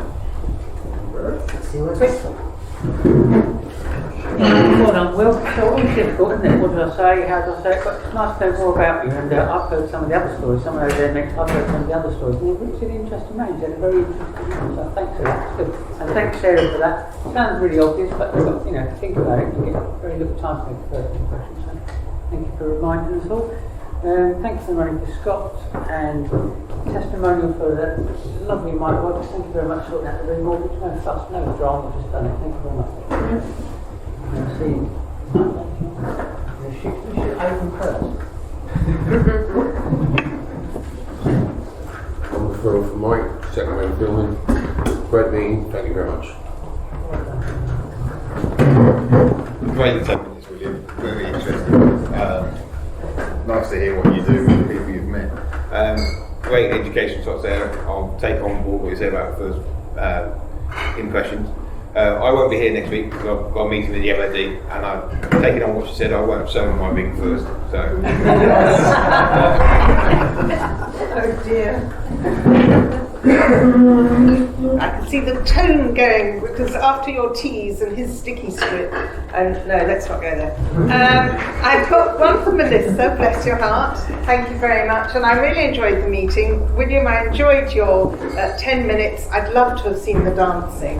See you next week. Well done, Will. So always difficult, isn't it? What do I say? How do I say it? But it's nice to know more about you. And I've heard some of the other stories. Some of those there next. I've heard some of the other stories. And you've really interesting names. They're very interesting names. So thanks for that. It's good. And thanks, Sarah, for that. It sounds really obvious, but you know, think about it. You get very little time to make a first impression. So thank you for reminding us all. Thank you for running for Scott and testimonial for that lovely Mike Rogers. Thank you very much for sorting out the remortgage. No fuss, no drama, just done it. Thank you very much. See, we should open first. On the referral for Mike, second round filming. Great meeting, thank you very much. Great 10 minutes, William. Very interesting. Nice to hear what you do with the people you've met. Great education shots there. I'll take on board what you said about first impressions. I won't be here next week because I've got a meeting with the MOD, and I've taken on what she said. I won't have shown my ring first. So. Oh dear. I can see the tone going because after your tease and his sticky script, and no, let's not go there. I've got one for Melissa, bless your heart. Thank you very much, and I really enjoyed the meeting. William, I enjoyed your 10 minutes. I'd love to have seen the dancing.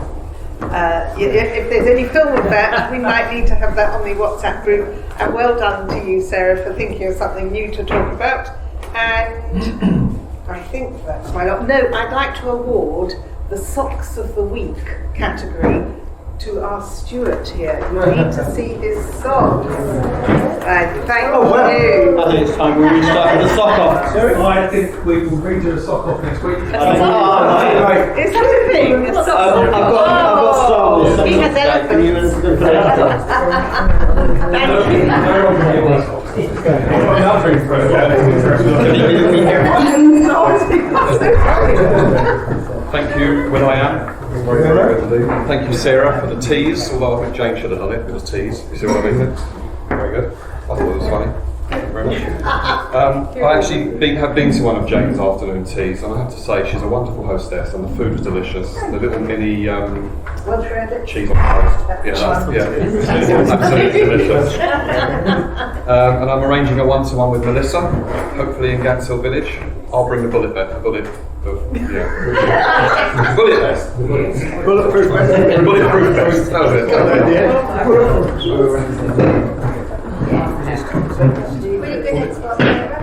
If there's any film of that, we might need to have that on the WhatsApp group. And well done to you, Sarah, for thinking of something new to talk about. And I think that's my lot. No, I'd like to award the Socks of the Week category to our Stuart here. You need to see his socks. Thank you. I think it's time we restart with the sock off. I think we will redo the sock off next week. Is that a thing? I've got Star Wars. He has elephants. Thank you, Will I Am. Thank you, Sarah, for the tease, although I think James should have done it. It was a tease. You see what I mean? Very good. I thought it was funny. Thank you very much. I actually have been to one of Jane's afternoon teas, and I have to say she's a wonderful hostess, and the food was delicious. The little mini cheese on toast, absolutely delicious. And I'm arranging a one-to-one with Melissa, hopefully in Ganshill Village. I'll bring the bullet vest. Bulletproof vest. Bulletproof vest. That was it. Really good expert, Sarah,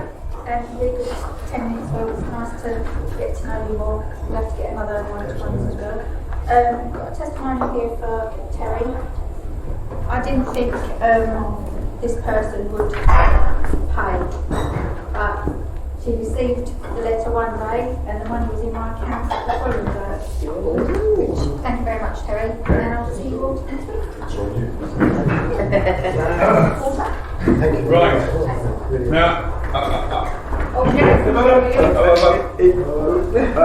and really good 10 minutes well. It's nice to get to know you more. We'll have to get another one-to-ones as well. Got a testimonial here for Terry. I didn't think this person would pay, but she received the letter one day and the money was in my account the following day. Thank you very much, Terry, and I'll see you all next week. Thank you. Right. Now,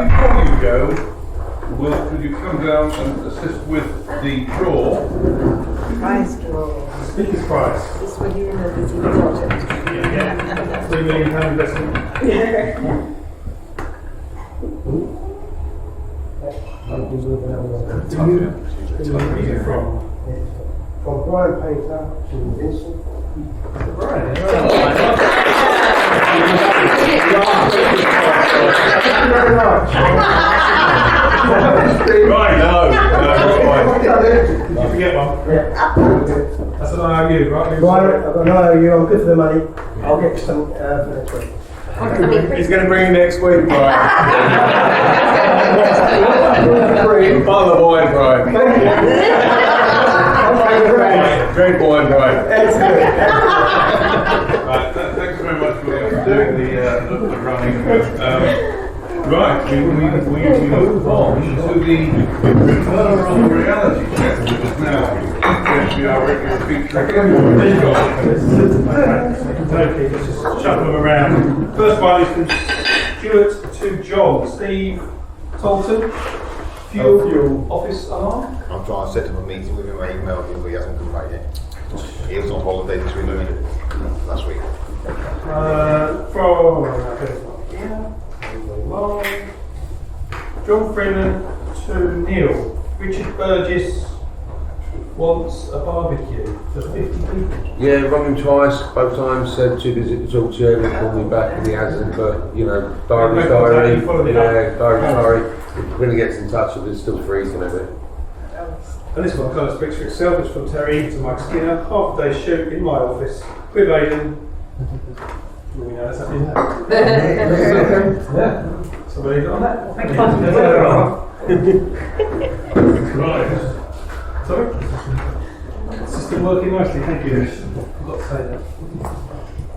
before you go, Will, could you come down and assist with the draw? Prize draw. Speaker's prize. This will be in the meeting project. Yeah. £3 million investment. From Brian Painter to Vincent. Brian. Thank you very much. Right, no, fine. You forget one. Yeah. That's an IOU, right? Brian, I've got an IOU, I'm good for the money. I'll get some for next week. He's going to bring you next week, Brian. Bottle of wine, Brian. Thank you. Drink wine, Brian. Excellent. Right, thanks very much for doing the running. Right, we move on to the rural reality check, which is now going to be our regular feature again. Okay, let's just shuffle them around. First one is from Stuart to John. Steve Tolton, fuel office alarm. I'm trying to set up a meeting with him. I emailed him, but he hasn't come back yet. He was on holiday this week, last week. John Freeman to Neil. Richard Burgess wants a barbecue for 50 people. Yeah, rung him twice, both times, said too busy to talk to you, and called me back, and he hasn't, but, you know, diary. When he gets in touch, if it's still free, can I do it? And this one kind of speaks for itself. It's from Terry to Mike Skinner. Half a day shoot in my office with Aidan. We know that's happening. Yeah. Somebody got on that? Thank you. Right. Sorry? It's just been working nicely, thank you. I've got to say that.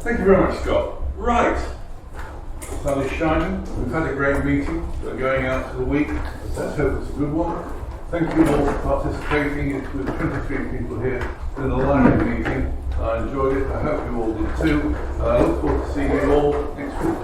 Thank you very much, Scott. Right. Sun is shining. We've had a great meeting. We're going out to the week. Let's hope it's a good one. Thank you all for participating. It's with 23 people here in the lively meeting. I enjoyed it. I hope you all did too. I look forward to seeing you all next week.